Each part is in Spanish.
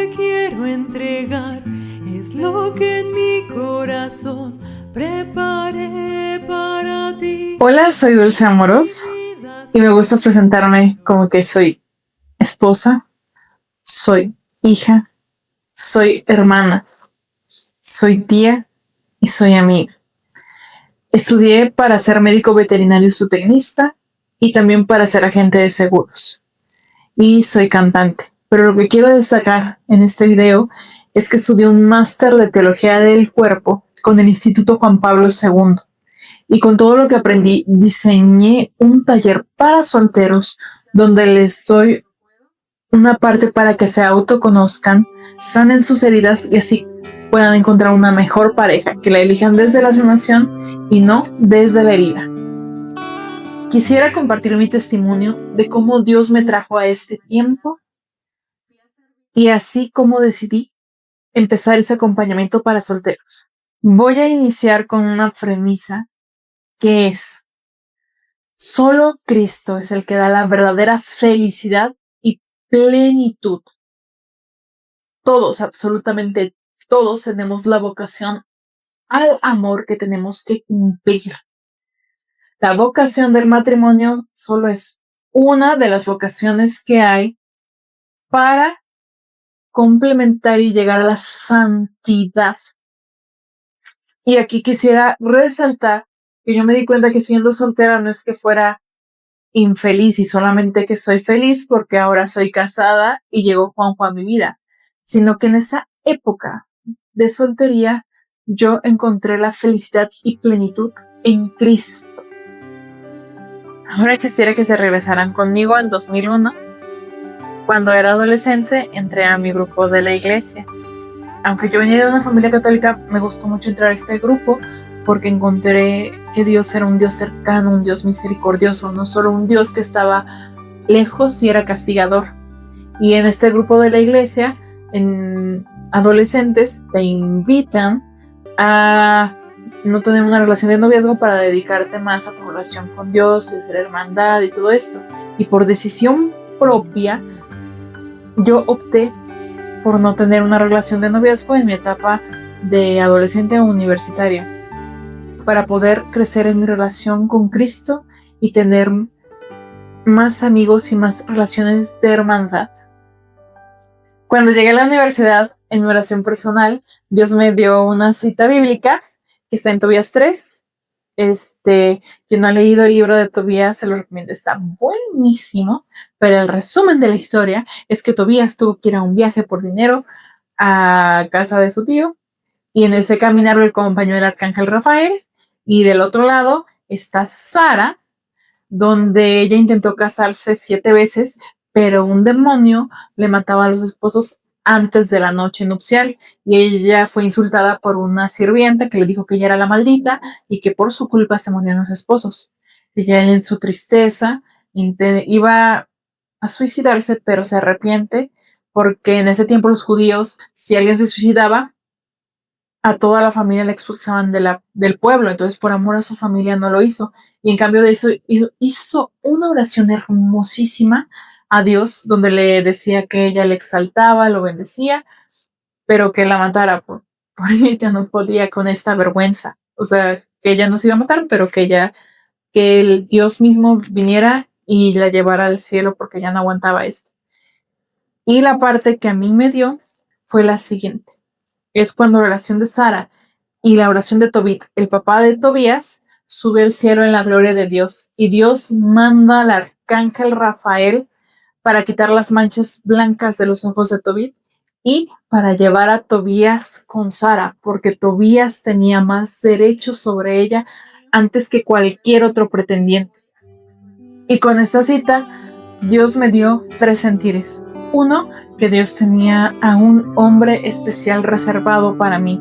te quiero entregar es lo que en mi corazón preparé para ti. Hola, soy Dulce Amoros y me gusta presentarme como que soy esposa, soy hija, soy hermana, soy tía y soy amiga. Estudié para ser médico veterinario zootecnista y también para ser agente de seguros. Y soy cantante. Pero lo que quiero destacar en este video es que estudié un máster de teología del cuerpo con el Instituto Juan Pablo II. Y con todo lo que aprendí, diseñé un taller para solteros donde les doy una parte para que se autoconozcan, sanen sus heridas y así puedan encontrar una mejor pareja, que la elijan desde la sanación y no desde la herida. Quisiera compartir mi testimonio de cómo Dios me trajo a este tiempo y así como decidí empezar ese acompañamiento para solteros. Voy a iniciar con una premisa que es: solo Cristo es el que da la verdadera felicidad y plenitud. Todos, absolutamente todos, tenemos la vocación al amor que tenemos que cumplir. La vocación del matrimonio solo es una de las vocaciones que hay para complementar y llegar a la santidad. Y aquí quisiera resaltar que yo me di cuenta que siendo soltera no es que fuera infeliz y solamente que soy feliz porque ahora soy casada y llegó Juanjo a mi vida, sino que en esa época de soltería yo encontré la felicidad y plenitud en Cristo. Ahora quisiera que se regresaran conmigo en 2001. Cuando era adolescente entré a mi grupo de la iglesia. Aunque yo venía de una familia católica, me gustó mucho entrar a este grupo porque encontré que Dios era un Dios cercano, un Dios misericordioso, no solo un Dios que estaba lejos y era castigador. Y en este grupo de la iglesia, en adolescentes, te invitan a no tener una relación de noviazgo para dedicarte más a tu relación con Dios, de ser hermandad y todo esto. Y por decisión propia, yo opté por no tener una relación de noviazgo en mi etapa de adolescente o universitaria, para poder crecer en mi relación con Cristo y tener más amigos y más relaciones de hermandad. Cuando llegué a la universidad, en mi oración personal, Dios me dio una cita bíblica que está en Tobías 3. Quien no ha leído el libro de Tobías, se lo recomiendo, está buenísimo, pero el resumen de la historia es que Tobías tuvo que ir a un viaje por dinero a casa de su tío, y en ese caminar lo acompañó el arcángel Rafael, y del otro lado está Sara, donde ella intentó casarse 7 veces, pero un demonio le mataba a los esposos antes de la noche nupcial, y ella fue insultada por una sirvienta que le dijo que ella era la maldita y que por su culpa se morían los esposos. Ella, en su tristeza, iba a suicidarse, pero se arrepiente porque en ese tiempo los judíos, si alguien se suicidaba, a toda la familia la expulsaban del pueblo, entonces por amor a su familia no lo hizo. Y en cambio de eso hizo una oración hermosísima a Dios, donde le decía que ella le exaltaba, lo bendecía, pero que la matara porque ella no podía con esta vergüenza. O sea, que ella no se iba a matar, pero que el Dios mismo viniera y la llevara al cielo porque ya no aguantaba esto. Y la parte que a mí me dio fue la siguiente. Es cuando la oración de Sara y la oración de Tobit, el papá de Tobías, sube al cielo en la gloria de Dios, y Dios manda al arcángel Rafael para quitar las manchas blancas de los ojos de Tobit y para llevar a Tobías con Sara, porque Tobías tenía más derechos sobre ella antes que cualquier otro pretendiente. Y con esta cita, Dios me dio 3 sentires. 1, que Dios tenía a un hombre especial reservado para mí.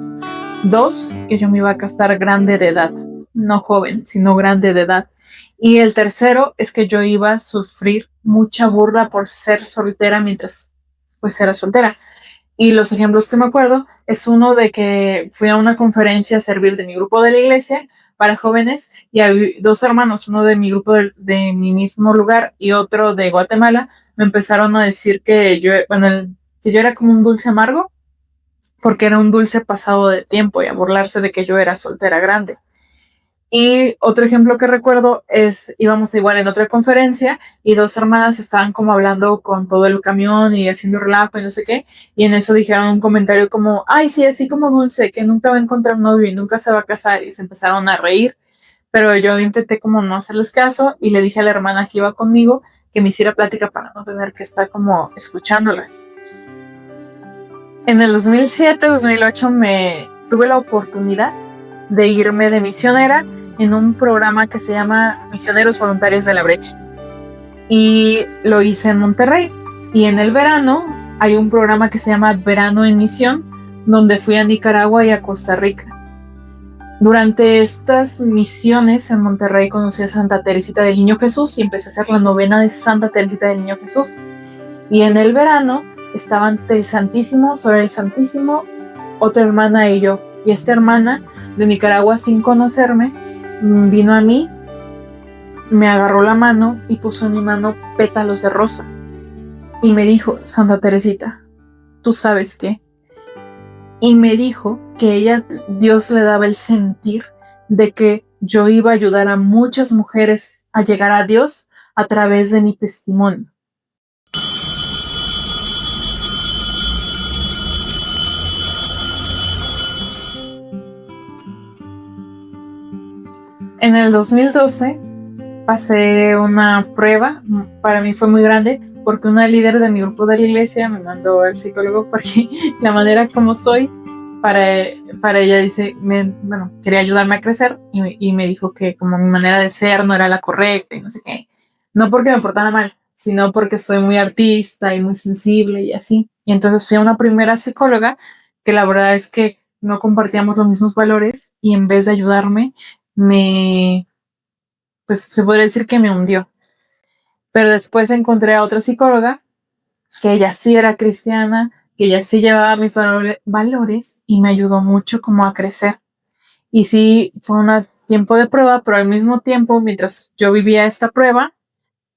2, que yo me iba a casar grande de edad, no joven, sino grande de edad. Y el tercero es que yo iba a sufrir mucha burla por ser soltera mientras pues era soltera. Y los ejemplos que me acuerdo es uno de que fui a una conferencia a servir de mi grupo de la iglesia para jóvenes, y había 2 hermanos, uno de mi grupo de mi mismo lugar y otro de Guatemala. Me empezaron a decir que yo, bueno, que yo era como un dulce amargo, porque era un dulce pasado de tiempo y a burlarse de que yo era soltera grande. Y otro ejemplo que recuerdo es, íbamos igual en otra conferencia y dos hermanas estaban como hablando con todo el camión y haciendo relajo y no sé qué, y en eso dijeron un comentario como, ay, sí, así como Dulce, que nunca va a encontrar un novio y nunca se va a casar, y se empezaron a reír, pero yo intenté como no hacerles caso y le dije a la hermana que iba conmigo que me hiciera plática para no tener que estar como escuchándolas. En el 2007-2008 me tuve la oportunidad de irme de misionera en un programa que se llama Misioneros Voluntarios de la Brecha. Y lo hice en Monterrey. Y en el verano hay un programa que se llama Verano en Misión, donde fui a Nicaragua y a Costa Rica. Durante estas misiones en Monterrey conocí a Santa Teresita del Niño Jesús y empecé a hacer la novena de Santa Teresita del Niño Jesús. Y en el verano estaban el Santísimo, sobre el Santísimo, otra hermana y yo. Y esta hermana de Nicaragua, sin conocerme, vino a mí, me agarró la mano y puso en mi mano pétalos de rosa. Y me dijo, Santa Teresita, ¿tú sabes qué? Y me dijo que Dios le daba el sentir de que yo iba a ayudar a muchas mujeres a llegar a Dios a través de mi testimonio. En el 2012 pasé una prueba, para mí fue muy grande, porque una líder de mi grupo de la iglesia me mandó al psicólogo porque la manera como soy, para ella dice, quería ayudarme a crecer y me dijo que como mi manera de ser no era la correcta y no sé qué. No porque me portara mal, sino porque soy muy artista y muy sensible y así. Y entonces fui a una primera psicóloga que la verdad es que no compartíamos los mismos valores y en vez de ayudarme, pues se podría decir que me hundió. Pero después encontré a otra psicóloga que ella sí era cristiana, que ella sí llevaba mis valores y me ayudó mucho como a crecer. Y sí, fue un tiempo de prueba, pero al mismo tiempo, mientras yo vivía esta prueba,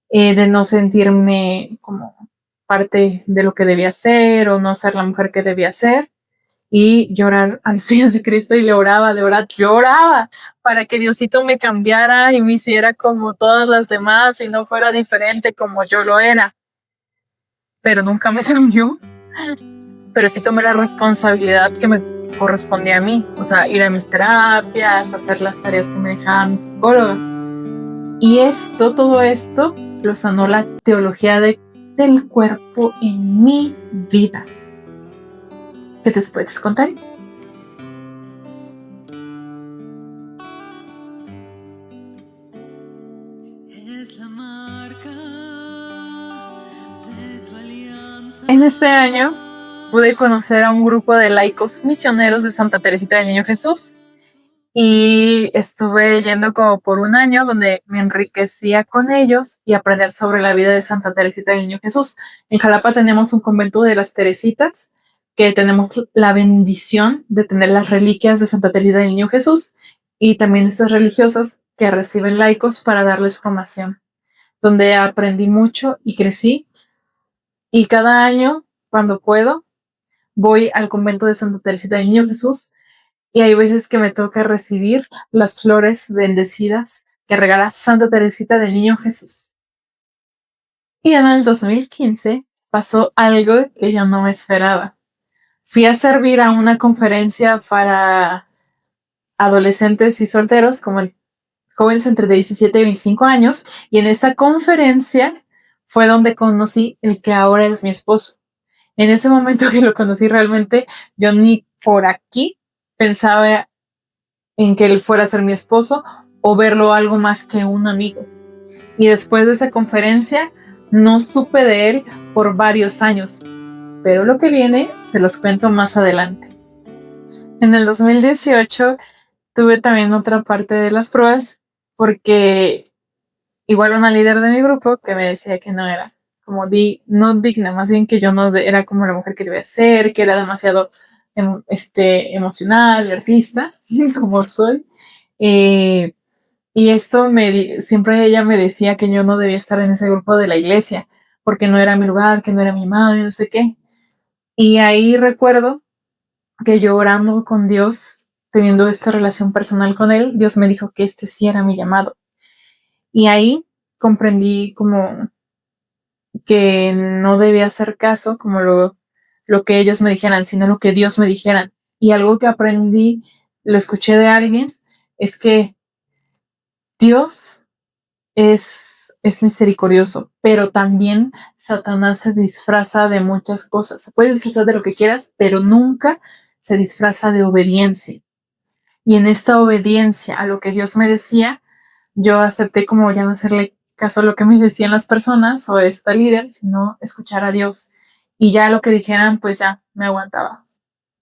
de no sentirme como parte de lo que debía ser o no ser la mujer que debía ser, y llorar a los pies de Cristo y le oraba para que Diosito me cambiara y me hiciera como todas las demás y no fuera diferente como yo lo era. Pero nunca me cambió. Pero sí tomé la responsabilidad que me correspondía a mí, o sea, ir a mis terapias, hacer las tareas que me dejaba mi psicóloga. Y todo esto, lo sanó la teología del cuerpo en mi vida. ¿Qué te puedes contar? En este año pude conocer a un grupo de laicos misioneros de Santa Teresita del Niño Jesús y estuve yendo como por un año donde me enriquecía con ellos y aprender sobre la vida de Santa Teresita del Niño Jesús. En Jalapa tenemos un convento de las Teresitas, que tenemos la bendición de tener las reliquias de Santa Teresita del Niño Jesús y también estas religiosas que reciben laicos para darles formación, donde aprendí mucho y crecí. Y cada año, cuando puedo, voy al convento de Santa Teresita del Niño Jesús y hay veces que me toca recibir las flores bendecidas que regala Santa Teresita del Niño Jesús. Y en el 2015 pasó algo que yo no me esperaba. Fui a servir a una conferencia para adolescentes y solteros, como jóvenes entre 17 y 25 años, y en esta conferencia fue donde conocí el que ahora es mi esposo. En ese momento que lo conocí realmente, yo ni por aquí pensaba en que él fuera a ser mi esposo o verlo algo más que un amigo. Y después de esa conferencia, no supe de él por varios años, pero lo que viene se los cuento más adelante. En el 2018 tuve también otra parte de las pruebas porque igual una líder de mi grupo que me decía que no era como no digna, más bien que yo no era como la mujer que debía ser, que era demasiado emocional y artista, como soy. Y esto siempre ella me decía que yo no debía estar en ese grupo de la iglesia, porque no era mi lugar, que no era mi madre, no sé qué. Y ahí recuerdo que yo orando con Dios, teniendo esta relación personal con Él, Dios me dijo que este sí era mi llamado. Y ahí comprendí como que no debía hacer caso como lo que ellos me dijeran, sino lo que Dios me dijera. Y algo que aprendí, lo escuché de alguien, es que Dios es misericordioso, pero también Satanás se disfraza de muchas cosas. Se puede disfrazar de lo que quieras, pero nunca se disfraza de obediencia. Y en esta obediencia a lo que Dios me decía, yo acepté como ya no hacerle caso a lo que me decían las personas o esta líder, sino escuchar a Dios. Y ya lo que dijeran, pues ya me aguantaba.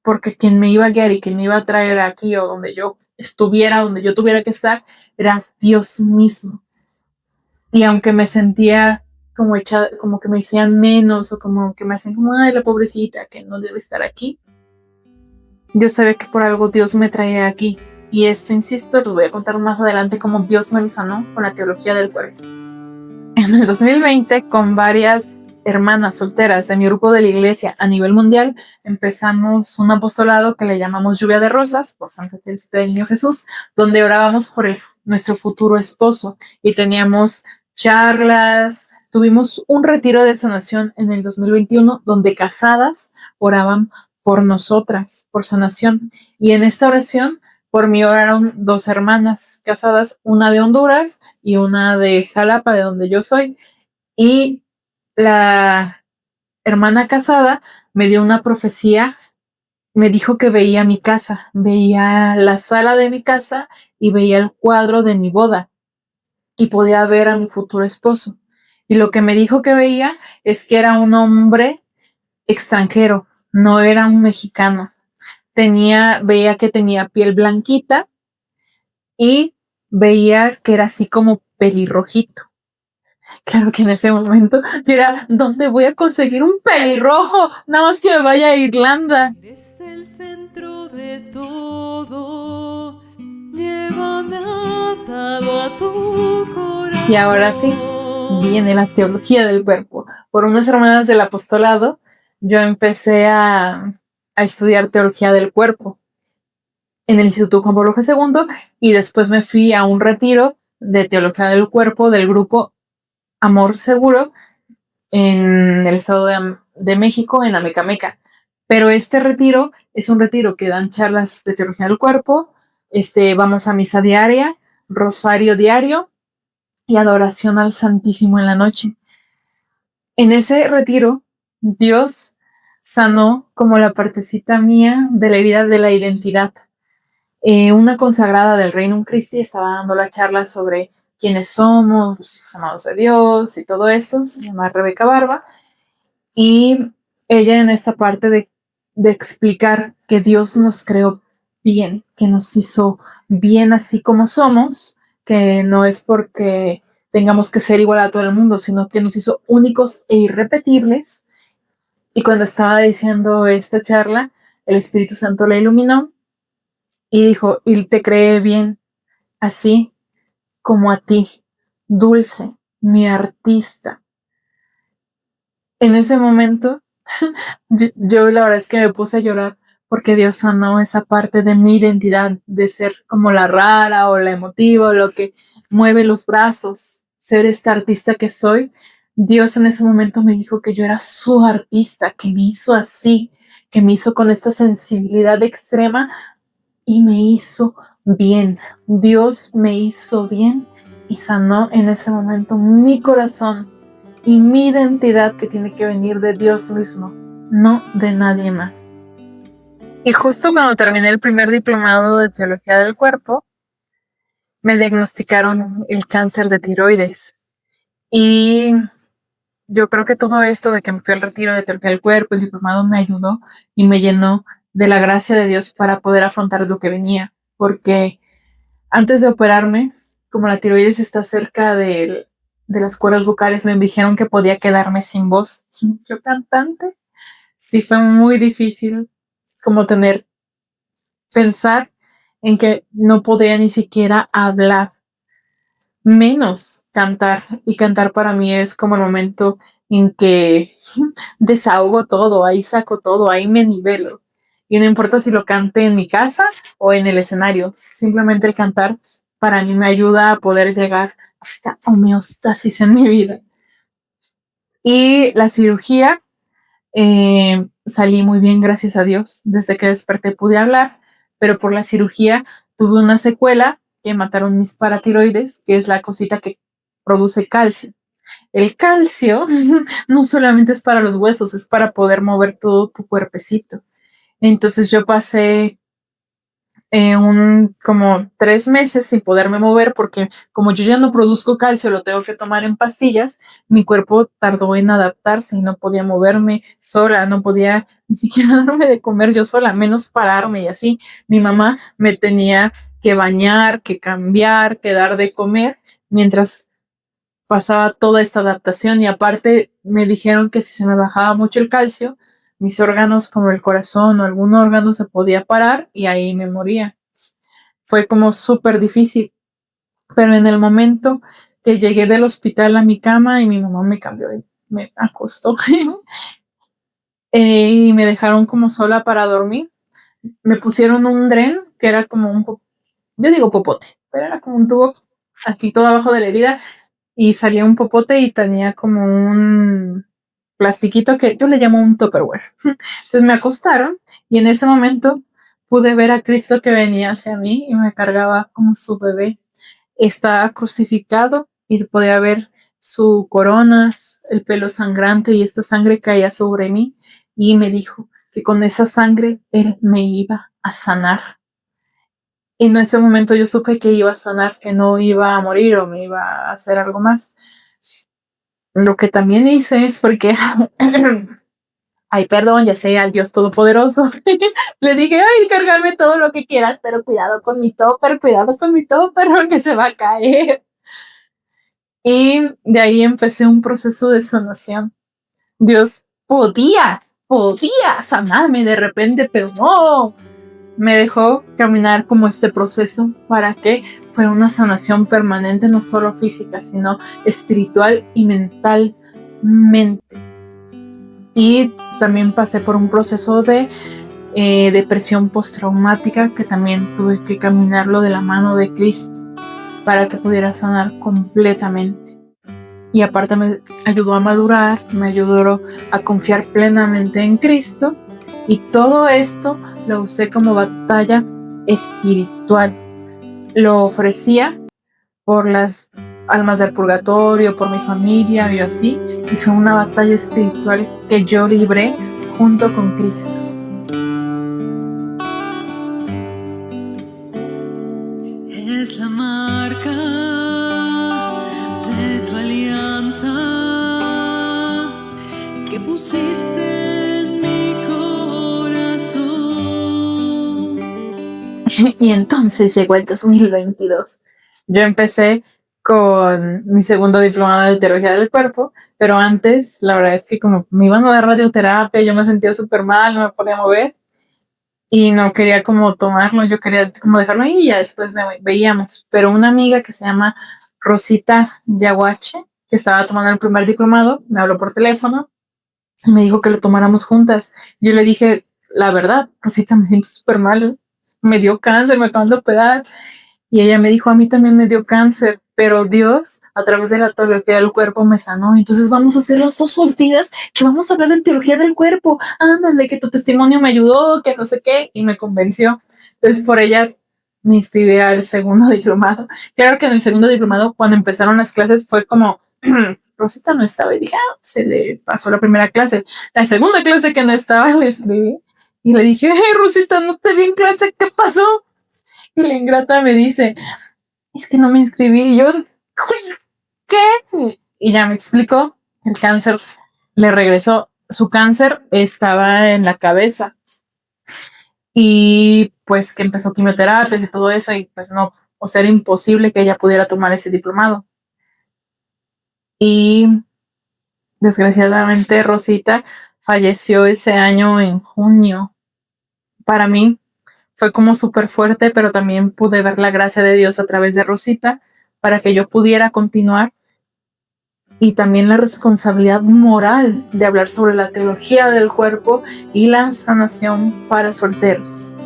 Porque quien me iba a guiar y quien me iba a traer aquí o donde yo estuviera, donde yo tuviera que estar, era Dios mismo. Y aunque me sentía como hecha, como que me decían menos o como que me hacían como, ay, la pobrecita que no debe estar aquí, yo sabía que por algo Dios me traía aquí. Y esto, insisto, les voy a contar más adelante cómo Dios me lo sanó con la teología del cuerpo. En el 2020, con varias hermanas solteras de mi grupo de la iglesia a nivel mundial, empezamos un apostolado que le llamamos Lluvia de Rosas por Santa Teresita del Niño Jesús, donde orábamos por nuestro futuro esposo y teníamos charlas. Tuvimos un retiro de sanación en el 2021 donde casadas oraban por nosotras, por sanación. Y en esta oración, por mí oraron dos hermanas casadas, una de Honduras y una de Jalapa, de donde yo soy. Y la hermana casada me dio una profecía, me dijo que veía mi casa, veía la sala de mi casa y veía el cuadro de mi boda y podía ver a mi futuro esposo. Y lo que me dijo que veía es que era un hombre extranjero, no era un mexicano. Veía que tenía piel blanquita y veía que era así como pelirrojito. Claro que en ese momento era, ¿dónde voy a conseguir un pelirrojo? Nada más que me vaya a Irlanda. Eres el centro de todo, llévame atado a tu corazón. Y ahora sí, viene la teología del cuerpo. Por unas hermanas del apostolado, yo empecé a estudiar teología del cuerpo en el Instituto Juan Pablo II y después me fui a un retiro de teología del cuerpo del grupo Amor Seguro en el estado de México, en Amecameca. Pero este retiro es un retiro que dan charlas de teología del cuerpo, vamos a misa diaria, rosario diario y adoración al Santísimo en la noche. En ese retiro, Dios sanó como la partecita mía de la herida de la identidad. Una consagrada del Reino Christi estaba dando la charla sobre quiénes somos, los hijos amados de Dios y todo esto, se llama Rebeca Barba, y ella en esta parte de explicar que Dios nos creó bien, que nos hizo bien así como somos, que no es porque tengamos que ser igual a todo el mundo, sino que nos hizo únicos e irrepetibles. Y cuando estaba diciendo esta charla, el Espíritu Santo la iluminó y dijo, y te cree bien, así como a ti, Dulce, mi artista. En ese momento, yo la verdad es que me puse a llorar porque Dios sanó esa parte de mi identidad, de ser como la rara o la emotiva o lo que mueve los brazos, ser esta artista que soy. Dios en ese momento me dijo que yo era su artista, que me hizo así, que me hizo con esta sensibilidad extrema y me hizo bien. Dios me hizo bien y sanó en ese momento mi corazón y mi identidad, que tiene que venir de Dios mismo, no de nadie más. Y justo cuando terminé el primer diplomado de teología del cuerpo, me diagnosticaron el cáncer de tiroides. Y yo creo que todo esto de que me fui al retiro de teología del cuerpo, el diplomado me ayudó y me llenó de la gracia de Dios para poder afrontar lo que venía. Porque antes de operarme, como la tiroides está cerca de las cuerdas vocales, me dijeron que podía quedarme sin voz. Yo cantante. Sí, fue muy difícil como pensar en que no podría ni siquiera hablar, menos cantar. Y cantar para mí es como el momento en que desahogo todo, ahí saco todo, ahí me nivelo. Y no importa si lo cante en mi casa o en el escenario, simplemente el cantar para mí me ayuda a poder llegar a esta homeostasis en mi vida. Y la cirugía, salí muy bien, gracias a Dios. Desde que desperté pude hablar, pero por la cirugía tuve una secuela que mataron mis paratiroides, que es la cosita que produce calcio. El calcio no solamente es para los huesos, es para poder mover todo tu cuerpecito. Entonces yo pasé como 3 meses sin poderme mover porque como yo ya no produzco calcio, lo tengo que tomar en pastillas, mi cuerpo tardó en adaptarse y no podía moverme sola, no podía ni siquiera darme de comer yo sola, menos pararme y así. Mi mamá me tenía que bañar, que cambiar, que dar de comer, mientras pasaba toda esta adaptación y aparte me dijeron que si se me bajaba mucho el calcio, mis órganos como el corazón o algún órgano se podía parar y ahí me moría. Fue como súper difícil, pero en el momento que llegué del hospital a mi cama y mi mamá me cambió y me acostó y me dejaron como sola para dormir, me pusieron un dren que era como yo digo popote, pero era como un tubo aquí todo abajo de la herida y salía un popote y tenía como un plastiquito que yo le llamo un Tupperware. Entonces me acostaron y en ese momento pude ver a Cristo que venía hacia mí y me cargaba como su bebé. Estaba crucificado y podía ver su corona, el pelo sangrante y esta sangre caía sobre mí y me dijo que con esa sangre él me iba a sanar. Y en ese momento yo supe que iba a sanar, que no iba a morir o me iba a hacer algo más. Lo que también hice es porque, ay, perdón, ya sé, al Dios Todopoderoso, le dije, ay, cargarme todo lo que quieras, pero cuidado con mi topper, porque se va a caer. Y de ahí empecé un proceso de sanación. Dios podía sanarme de repente, pero no, me dejó caminar como este proceso para que fuera una sanación permanente, no solo física, sino espiritual y mentalmente. Y también pasé por un proceso de depresión postraumática que también tuve que caminarlo de la mano de Cristo para que pudiera sanar completamente. Y aparte me ayudó a madurar, me ayudó a confiar plenamente en Cristo. Y todo esto lo usé como batalla espiritual. Lo ofrecía por las almas del purgatorio, por mi familia y así. Y fue una batalla espiritual que yo libré junto con Cristo. Es la marca de tu alianza que pusiste en mi corazón. Y entonces llegó el 2022. Yo empecé con mi segundo diplomado de teología del cuerpo, pero antes la verdad es que como me iban a dar radioterapia, yo me sentía súper mal, no me podía mover y no quería como tomarlo, yo quería como dejarlo ahí y ya después veíamos. Pero una amiga que se llama Rosita Yaguache, que estaba tomando el primer diplomado, me habló por teléfono y me dijo que lo tomáramos juntas. Yo le dije, la verdad, Rosita, me siento súper mal, me dio cáncer, me acaban de operar. Y ella me dijo, a mí también me dio cáncer, pero Dios, a través de la teología del cuerpo, me sanó. Entonces vamos a hacer las 2 sortidas, que vamos a hablar de teología del cuerpo. Ándale, que tu testimonio me ayudó, que no sé qué, y me convenció. Entonces por ella me inscribí al segundo diplomado. Claro que en el segundo diplomado, cuando empezaron las clases, fue como, Rosita no estaba, y dije, se le pasó la primera clase. La segunda clase que no estaba, le escribí, y le dije, hey, Rosita, no te vi en clase, ¿qué pasó? Y la ingrata me dice, es que no me inscribí. Y yo, ¿qué? Y ya me explicó, el cáncer le regresó. Su cáncer estaba en la cabeza. Y pues que empezó quimioterapias y todo eso. Y pues no, o sea, era imposible que ella pudiera tomar ese diplomado. Y desgraciadamente Rosita falleció ese año en junio. Para mí fue como súper fuerte, pero también pude ver la gracia de Dios a través de Rosita para que yo pudiera continuar y también la responsabilidad moral de hablar sobre la teología del cuerpo y la sanación para solteros.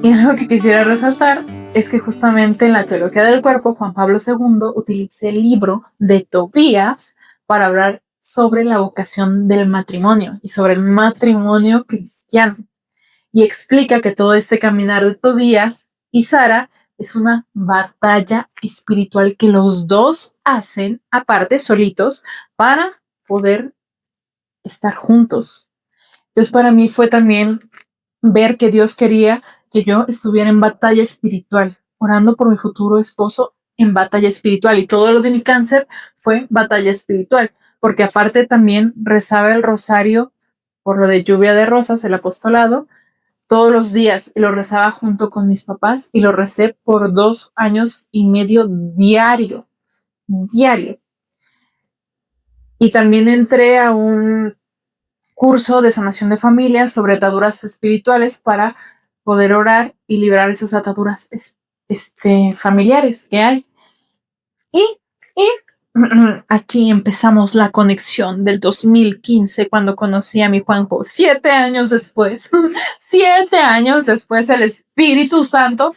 Y algo que quisiera resaltar es que justamente en la teología del cuerpo, Juan Pablo II utiliza el libro de Tobías para hablar sobre la vocación del matrimonio y sobre el matrimonio cristiano. Y explica que todo este caminar de Tobías y Sara es una batalla espiritual que los dos hacen, aparte, solitos, para poder estar juntos. Entonces, para mí fue también ver que Dios quería que yo estuviera en batalla espiritual, orando por mi futuro esposo en batalla espiritual. Y todo lo de mi cáncer fue batalla espiritual, porque aparte también rezaba el rosario por lo de lluvia de rosas, el apostolado, todos los días, y lo rezaba junto con mis papás y lo recé por 2 años y medio diario, diario. Y también entré a un curso de sanación de familias sobre ataduras espirituales para poder orar y liberar esas ataduras familiares que hay. Y aquí empezamos la conexión del 2015 cuando conocí a mi Juanjo. 7 años después, 7 años después, el Espíritu Santo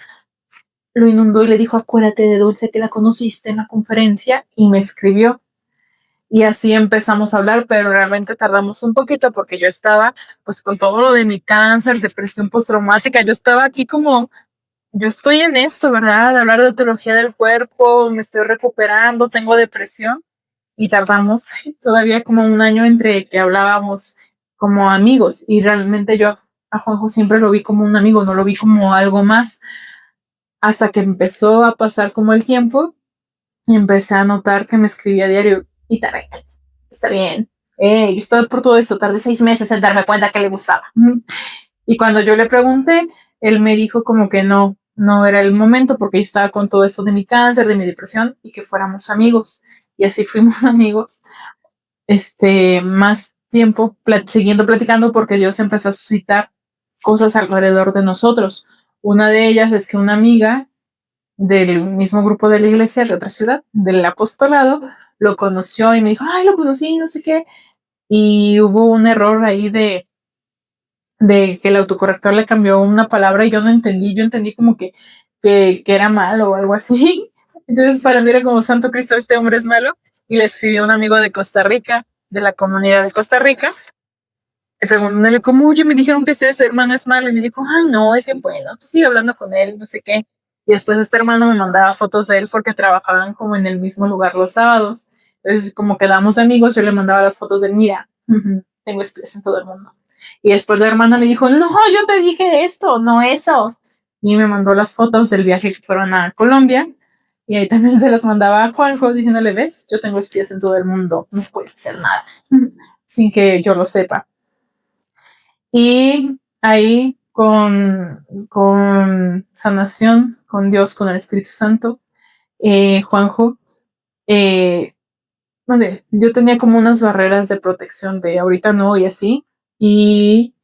lo inundó y le dijo: acuérdate de Dulce, que la conociste en la conferencia, y me escribió. Y así empezamos a hablar, pero realmente tardamos un poquito porque yo estaba pues con todo lo de mi cáncer, depresión postraumática. Yo estaba aquí como, yo estoy en esto, ¿verdad? De hablar de teología del cuerpo, me estoy recuperando, tengo depresión, y tardamos todavía como 1 año entre que hablábamos como amigos, y realmente yo a Juanjo siempre lo vi como un amigo, no lo vi como algo más, hasta que empezó a pasar como el tiempo y empecé a notar que me escribía a diario: y también, está bien, yo estaba por todo esto, tardé 6 meses en darme cuenta que le gustaba. Y cuando yo le pregunté, él me dijo como que no era el momento porque yo estaba con todo esto de mi cáncer, de mi depresión, y que fuéramos amigos. Y así fuimos amigos, más tiempo siguiendo platicando, porque Dios empezó a suscitar cosas alrededor de nosotros. Una de ellas es que una amiga del mismo grupo de la iglesia de otra ciudad, del apostolado, lo conoció y me dijo: ay, lo conocí, no sé qué. Y hubo un error ahí de que el autocorrector le cambió una palabra y yo no entendí, yo entendí como que era malo o algo así. Entonces para mí era como: santo Cristo, este hombre es malo. Y le escribió a un amigo de Costa Rica, de la comunidad de Costa Rica, preguntándole como: oye, me dijeron que este hermano es malo. Y me dijo: ay, no, es bien bueno, tú sigue hablando con él, no sé qué. Y después este hermano me mandaba fotos de él porque trabajaban como en el mismo lugar los sábados. Entonces, como quedamos amigos, yo le mandaba las fotos de él: mira, tengo estrés en todo el mundo. Y después la hermana me dijo: no, yo te dije esto, no eso. Y me mandó las fotos del viaje que fueron a Colombia. Y ahí también se las mandaba a Juanjo diciéndole: ves, yo tengo espías en todo el mundo, no puede hacer nada sin que yo lo sepa. Y ahí con sanación, con Dios, con el Espíritu Santo, Juanjo, yo tenía como unas barreras de protección de ahorita no y así, y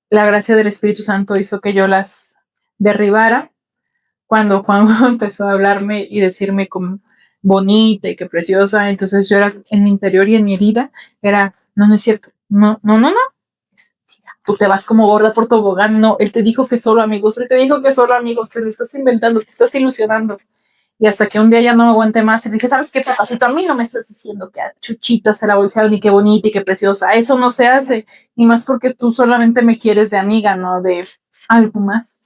la gracia del Espíritu Santo hizo que yo las derribara cuando Juanjo empezó a hablarme y decirme como bonita y que preciosa. Entonces yo era en mi interior y en mi herida, era: no es cierto, no, tú te vas como gorda por tobogán, no, él te dijo que solo amigos, te lo estás inventando, te estás ilusionando. Y hasta que un día ya no aguanté más y dije: ¿sabes qué, papacito? A mí no me estás diciendo que a Chuchita se la bolsearon y qué bonita y qué preciosa. Eso no se hace. Y más porque tú solamente me quieres de amiga, no de algo más.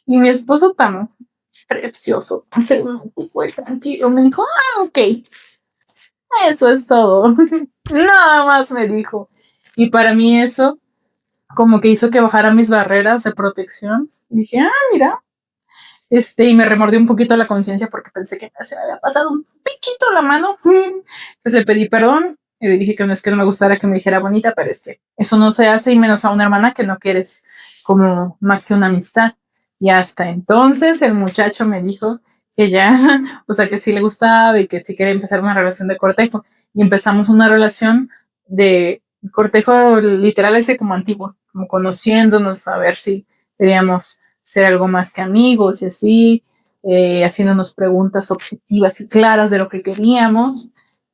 Y mi esposo tan precioso, fue tranquilo, me dijo: ok, eso es todo. Nada más me dijo. Y para mí eso como que hizo que bajara mis barreras de protección. Y dije: mira, y me remordió un poquito la conciencia porque pensé que se me había pasado un piquito la mano. Entonces le pedí perdón y le dije que no es que no me gustara que me dijera bonita, pero es que eso no se hace, y menos a una hermana que no quieres como más que una amistad. Y hasta entonces el muchacho me dijo que ya, o sea, que sí le gustaba y que sí quería empezar una relación de cortejo. Y empezamos una relación de cortejo literal, ese como antiguo, como conociéndonos, a ver si queríamos ser algo más que amigos y así, haciéndonos preguntas objetivas y claras de lo que queríamos.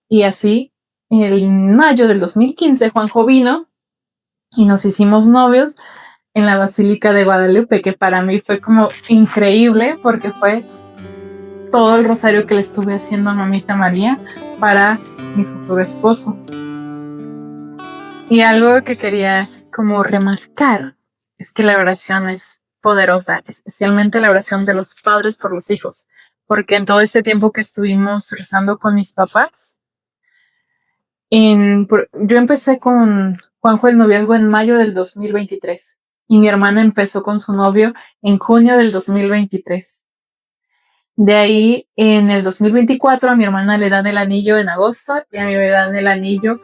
Y así, en mayo del 2015, Juanjo vino y nos hicimos novios en la Basílica de Guadalupe, que para mí fue como increíble porque fue todo el rosario que le estuve haciendo a Mamita María para mi futuro esposo. Y algo que quería como remarcar es que la oración es poderosa, especialmente la oración de los padres por los hijos, porque en todo este tiempo que estuvimos rezando con mis papás, yo empecé con Juanjo el noviazgo en mayo del 2023 y mi hermana empezó con su novio en junio del 2023. De ahí, en el 2024, a mi hermana le dan el anillo en agosto y a mí me dan el anillo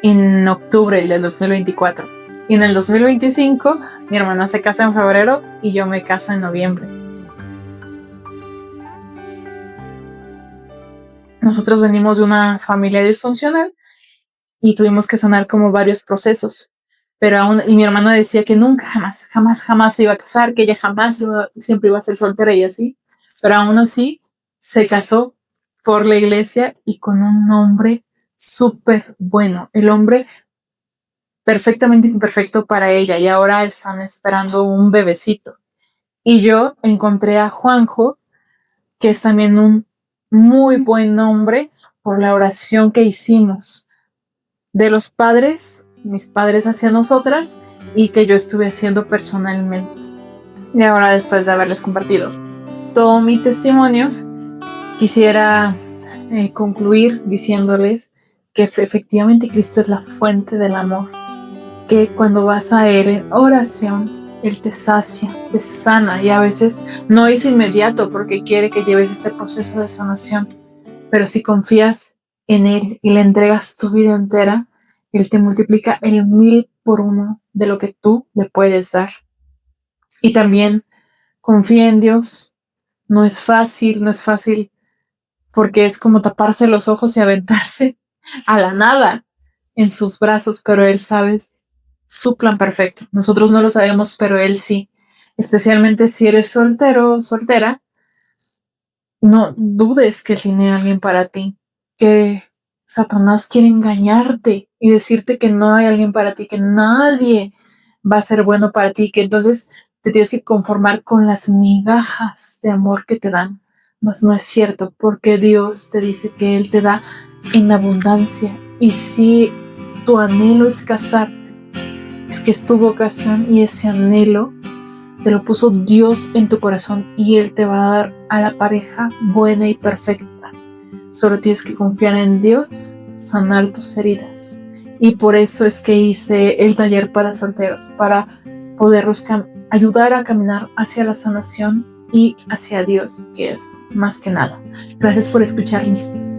en octubre del 2024. Y en el 2025, mi hermana se casa en febrero y yo me caso en noviembre. Nosotros venimos de una familia disfuncional y tuvimos que sanar como varios procesos. Y mi hermana decía que nunca, jamás se iba a casar, que ella siempre iba a ser soltera y así. Pero aún así, se casó por la iglesia y con un hombre súper bueno. El hombre perfectamente imperfecto para ella y ahora están esperando un bebecito. Y yo encontré a Juanjo, que es también un muy buen hombre por la oración que hicimos de los padres, mis padres hacia nosotras y que yo estuve haciendo personalmente. Y ahora, después de haberles compartido todo mi testimonio, quisiera concluir diciéndoles que efectivamente Cristo es la fuente del amor, que cuando vas a Él en oración, Él te sacia, te sana y a veces no es inmediato porque quiere que lleves este proceso de sanación, pero si confías en Él y le entregas tu vida entera, Él te multiplica el 1000 por 1 de lo que tú le puedes dar. Y también confía en Dios. No es fácil porque es como taparse los ojos y aventarse a la nada en sus brazos, pero Él sabe su plan perfecto. Nosotros no lo sabemos, pero Él sí. Especialmente si eres soltero o soltera, no dudes que tiene alguien para ti, que Satanás quiere engañarte y decirte que no hay alguien para ti, que nadie va a ser bueno para ti, que entonces te tienes que conformar con las migajas de amor que te dan. Mas no es cierto, porque Dios te dice que Él te da en abundancia. Y si tu anhelo es casarte, es que es tu vocación y ese anhelo te lo puso Dios en tu corazón y Él te va a dar a la pareja buena y perfecta. Solo tienes que confiar en Dios, sanar tus heridas. Y por eso es que hice el taller para solteros, para poderlos ayudar a caminar hacia la sanación y hacia Dios, que es más que nada. Gracias por escucharme.